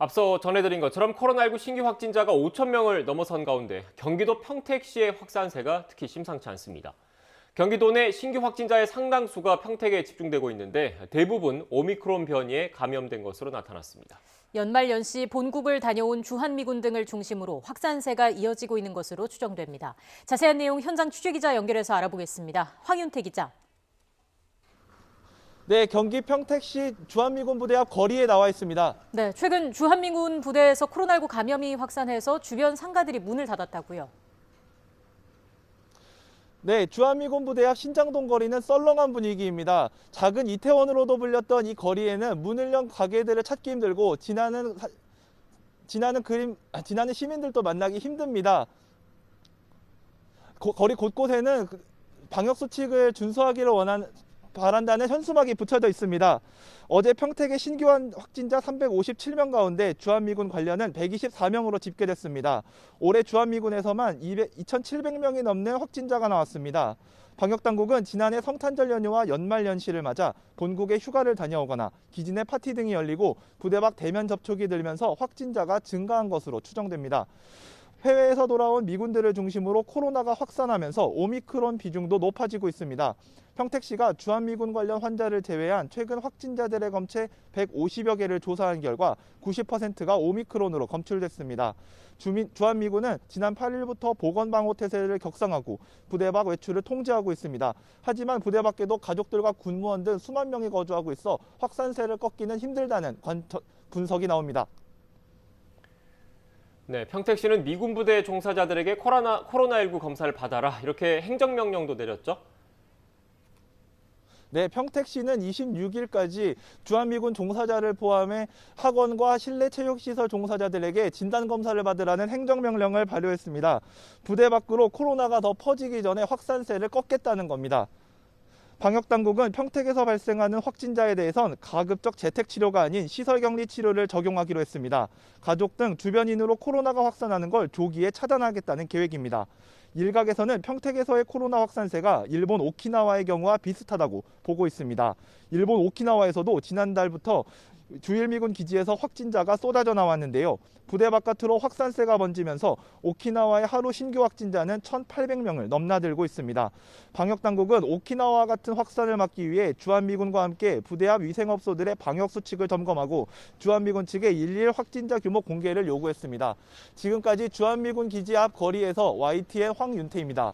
앞서 전해드린 것처럼 코로나19 신규 확진자가 5천 명을 넘어선 가운데 경기도 평택시의 확산세가 특히 심상치 않습니다. 경기도 내 신규 확진자의 상당수가 평택에 집중되고 있는데 대부분 오미크론 변이에 감염된 것으로 나타났습니다. 연말연시 본국을 다녀온 주한미군 등을 중심으로 확산세가 이어지고 있는 것으로 추정됩니다. 자세한 내용 현장 취재기자 연결해서 알아보겠습니다. 황윤태 기자. 네, 경기 평택시 주한미군 부대 앞 거리에 나와 있습니다. 네, 최근 주한미군 부대에서 코로나19 감염이 확산해서 주변 상가들이 문을 닫았다고요. 네, 주한미군 부대 앞 신장동 거리는 썰렁한 분위기입니다. 작은 이태원으로도 불렸던 이 거리에는 문을 연 가게들을 찾기 힘들고 지나는 시민들도 만나기 힘듭니다. 거리 곳곳에는 방역 수칙을 준수하기를 바란다는 현수막이 붙여져 있습니다. 어제 평택의 신규 확진자 357명 가운데 주한미군 관련은 124명으로 집계됐습니다. 올해 주한미군에서만 2,700명이 넘는 확진자가 나왔습니다. 방역당국은 지난해 성탄절 연휴와 연말연시를 맞아 본국에 휴가를 다녀오거나 기진의 파티 등이 열리고 부대 밖 대면 접촉이 늘면서 확진자가 증가한 것으로 추정됩니다. 해외에서 돌아온 미군들을 중심으로 코로나가 확산하면서 오미크론 비중도 높아지고 있습니다. 평택시가 주한미군 관련 환자를 제외한 최근 확진자들의 검체 150여 개를 조사한 결과 90%가 오미크론으로 검출됐습니다. 주한미군은 지난 8일부터 보건방호태세를 격상하고 부대 밖 외출을 통제하고 있습니다. 하지만 부대 밖에도 가족들과 군무원 등 수만 명이 거주하고 있어 확산세를 꺾기는 힘들다는 분석이 나옵니다. 네, 평택시는 미군 부대 종사자들에게 코로나19 검사를 받아라 이렇게 행정명령도 내렸죠. 네, 평택시는 26일까지 주한미군 종사자를 포함해 학원과 실내 체육시설 종사자들에게 진단검사를 받으라는 행정명령을 발효했습니다. 부대 밖으로 코로나가 더 퍼지기 전에 확산세를 꺾겠다는 겁니다. 방역당국은 평택에서 발생하는 확진자에 대해선 가급적 재택치료가 아닌 시설격리치료를 적용하기로 했습니다. 가족 등 주변인으로 코로나가 확산하는 걸 조기에 차단하겠다는 계획입니다. 일각에서는 평택에서의 코로나 확산세가 일본 오키나와의 경우와 비슷하다고 보고 있습니다. 일본 오키나와에서도 지난달부터 주일미군 기지에서 확진자가 쏟아져 나왔는데요. 부대 바깥으로 확산세가 번지면서 오키나와의 하루 신규 확진자는 1,800명을 넘나들고 있습니다. 방역당국은 오키나와 같은 확산을 막기 위해 주한미군과 함께 부대 앞 위생업소들의 방역 수칙을 점검하고 주한미군 측에 일일 확진자 규모 공개를 요구했습니다. 지금까지 주한미군 기지 앞 거리에서 YTN 황윤태입니다.